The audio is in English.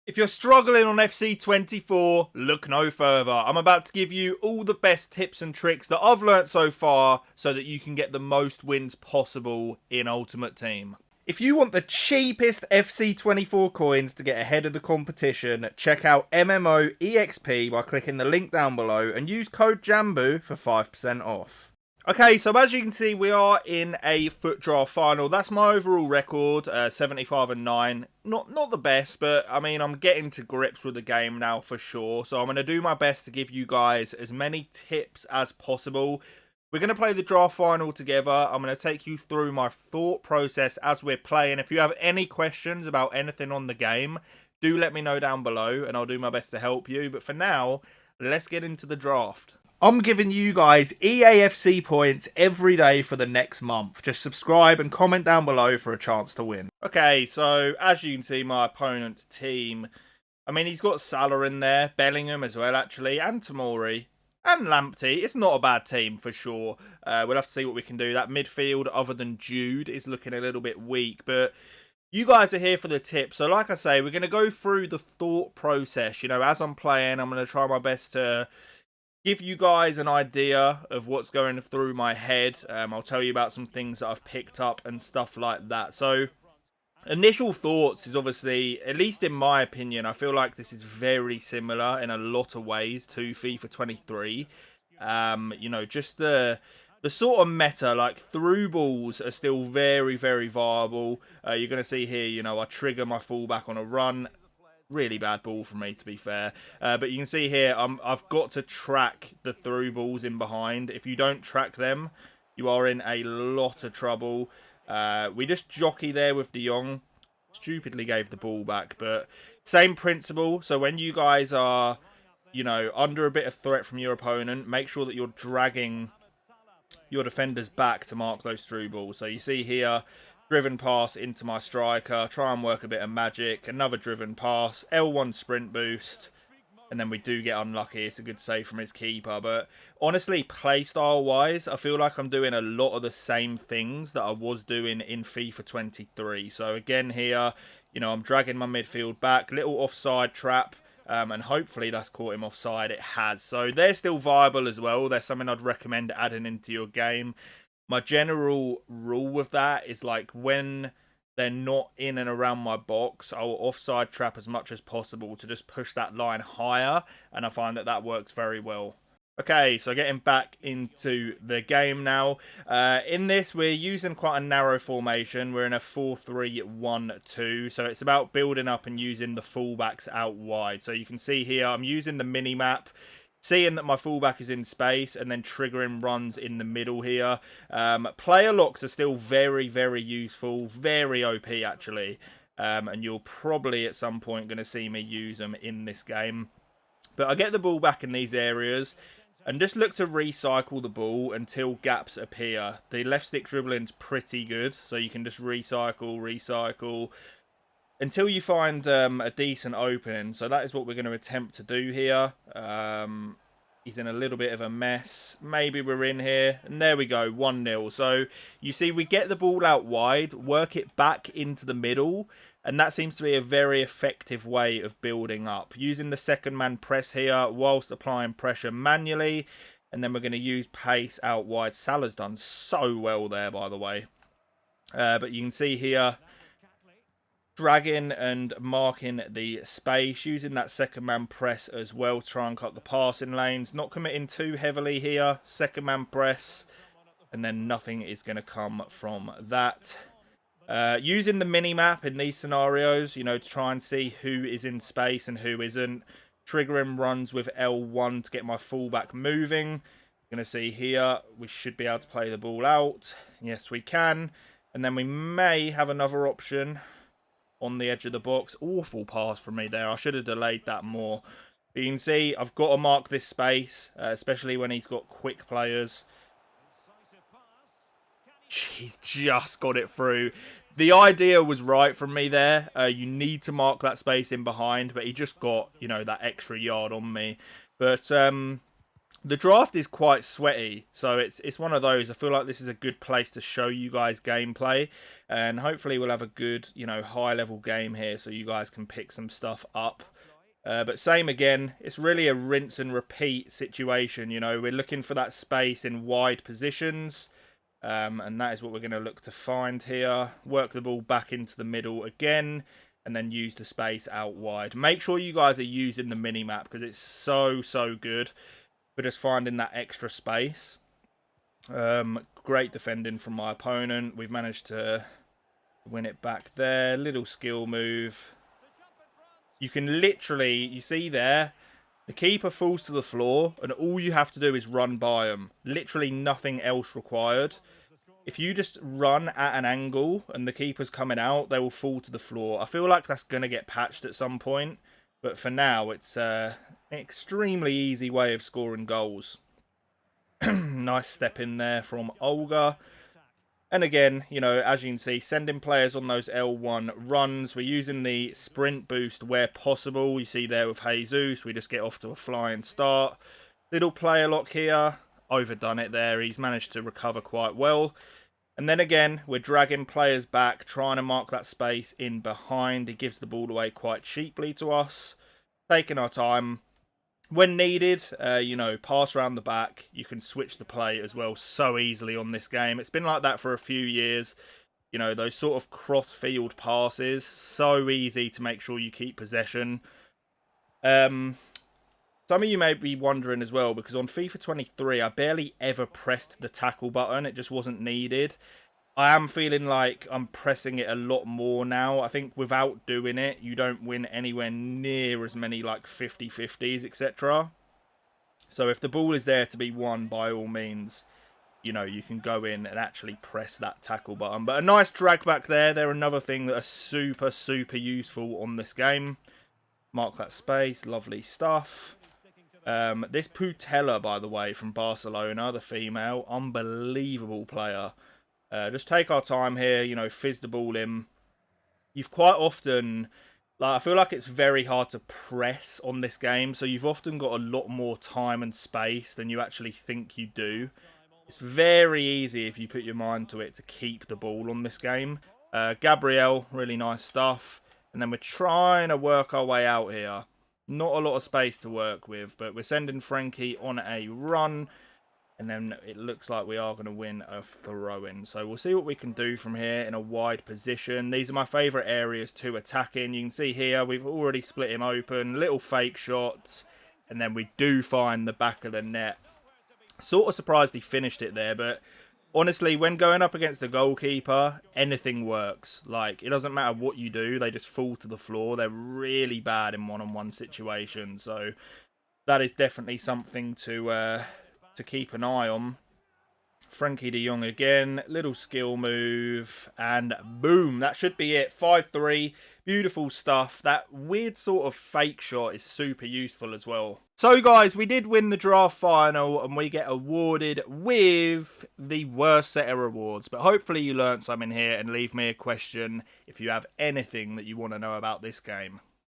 If you're struggling on FC24, look no further. I'm about to give you all the best tips and tricks that I've learnt so far so that you can get the most wins possible in Ultimate Team. If you want the cheapest FC24 coins to get ahead of the competition, check out MMOEXP by clicking the link down below and use code JambooUK for 5% off. Okay, so as you can see, we are in a FUT draft final. That's my overall record, 75-9. Not the best, but I mean, I'm getting to grips with the game now for sure. So I'm going to do my best to give you guys as many tips as possible. We're going to play the draft final together. I'm going to take you through my thought process as we're playing. If you have any questions about anything on the game, do let me know down below and I'll do my best to help you. But for now, let's get into the draft. I'm giving you guys EAFC points every day for the next month. Just subscribe and comment down below for a chance to win. Okay, so as you can see, my opponent's team, I mean, he's got Salah in there, Bellingham as well, actually, and Tomori, and Lamptey. It's not a bad team for sure. We'll have to see what we can do. That midfield, other than Jude, is looking a little bit weak, but you guys are here for the tips. So like I say, we're going to go through the thought process. You know, as I'm playing, I'm going to try my best to give you guys an idea of what's going through my head. I'll tell you about some things that I've picked up and stuff like that. So, initial thoughts is obviously, at least in my opinion, I feel like this is very similar in a lot of ways to FIFA 23. You know, just the sort of meta, like through balls are still very, very viable. You're going to see here, you know, I trigger my fullback on a run. Really bad ball for me, to be fair. But you can see here, I've got to track the through balls in behind. If you don't track them, you are in a lot of trouble. We just jockey there with De Jong. Stupidly gave the ball back, but same principle. So when you guys are, you know, under a bit of threat from your opponent, make sure that you're dragging your defenders back to mark those through balls. So you see here, driven pass into my striker, try and work a bit of magic, another driven pass, L1 sprint boost, and then we do get unlucky. It's a good save from his keeper, but honestly, playstyle wise, I feel like I'm doing a lot of the same things that I was doing in FIFA 23. So again here, you know, I'm dragging my midfield back, little offside trap, and hopefully that's caught him offside. It has. So they're still viable as well. They're something I'd recommend adding into your game. My general rule with that is, like, when they're not in and around my box, I will offside trap as much as possible to just push that line higher, and I find that that works very well. Okay, so getting back into the game now. In this, we're using quite a narrow formation. We're in a 4-3-1-2, so it's about building up and using the fullbacks out wide. So you can see here, I'm using the mini-map, seeing that my fullback is in space and then triggering runs in the middle here. Player locks are still very, very useful. Very OP, actually. And you're probably at some point going to see me use them in this game. But I get the ball back in these areas and just look to recycle the ball until gaps appear. The left stick dribbling's pretty good, so you can just recycle until you find a decent opening. So that is what we're going to attempt to do here. He's in a little bit of a mess. Maybe we're in here. And there we go, 1-0. So you see, we get the ball out wide, work it back into the middle. And that seems to be a very effective way of building up. Using the second man press here whilst applying pressure manually. And then we're going to use pace out wide. Salah's done so well there, by the way. But you can see here, dragging and marking the space, using that second man press as well to try and cut the passing lanes, not committing too heavily here, second man press, and then nothing is going to come from that. Using the mini map in these scenarios, you know, to try and see who is in space and who isn't, triggering runs with L1 to get my fullback moving. You're going to see here, we should be able to play the ball out. Yes, we can. And then we may have another option on the edge of the box. Awful pass from me there. I should have delayed that more. But you can see I've got to mark this space, especially when he's got quick players. He's just got it through. The idea was right from me there. You need to mark that space in behind, but he just got, you know, that extra yard on me. But The draft is quite sweaty, so it's one of those. I feel like this is a good place to show you guys gameplay, and hopefully we'll have a good, high level game here, so you guys can pick some stuff up. But same again, it's really a rinse and repeat situation. We're looking for that space in wide positions, and that is what we're going to look to find here. Work the ball back into the middle again, and then use the space out wide. Make sure you guys are using the mini map because it's so good. We're just finding that extra space. Great defending from my opponent. We've managed to win it back there. Little skill move. You can literally, you see there, the keeper falls to the floor and all you have to do is run by them. Literally nothing else required. If you just run at an angle and the keeper's coming out, they will fall to the floor. I feel like that's going to get patched at some point. But for now, it's an extremely easy way of scoring goals. Nice step in there from Olga. And again, as you can see, sending players on those L1 runs. We're using the sprint boost where possible. You see there with Jesus, we just get off to a flying start. Little player lock here. Overdone it there. He's managed to recover quite well. And then again, we're dragging players back, trying to mark that space in behind. He gives the ball away quite cheaply to us. Taking our time. When needed, pass around the back. You can switch the play as well so easily on this game. It's been like that for a few years. Those sort of cross-field passes. So easy to make sure you keep possession. Some of you may be wondering as well, because on FIFA 23, I barely ever pressed the tackle button. It just wasn't needed. I am feeling like I'm pressing it a lot more now. I think without doing it, you don't win anywhere near as many like 50-50s, etc. So if the ball is there to be won, by all means, you can go in and actually press that tackle button. But a nice drag back there. They're another thing that are super useful on this game. Mark that space. Lovely stuff. This Putella, by the way, from Barcelona, the female, unbelievable player. Just take our time here, fizz the ball in. You've quite often, I feel like it's very hard to press on this game, so you've often got a lot more time and space than you actually think you do. It's very easy if you put your mind to it to keep the ball on this game. Gabrielle, really nice stuff. And then we're trying to work our way out here. Not a lot of space to work with, but we're sending Frankie on a run. And then it looks like we are going to win a throw-in. So we'll see what we can do from here in a wide position. These are my favourite areas to attack in. You can see here, we've already split him open. Little fake shots. And then we do find the back of the net. Sort of surprised he finished it there, but honestly, when going up against the goalkeeper, anything works. Like, it doesn't matter what you do, they just fall to the floor. They're really bad in one-on-one situations. So that is definitely something to keep an eye on. Frankie de Jong again, little skill move, and boom, that should be it. 5-3, beautiful stuff. That weird sort of fake shot is super useful as well. So guys, we did win the draft final, and we get awarded with the worst set of rewards. But hopefully you learned something here, and leave me a question if you have anything that you want to know about this game.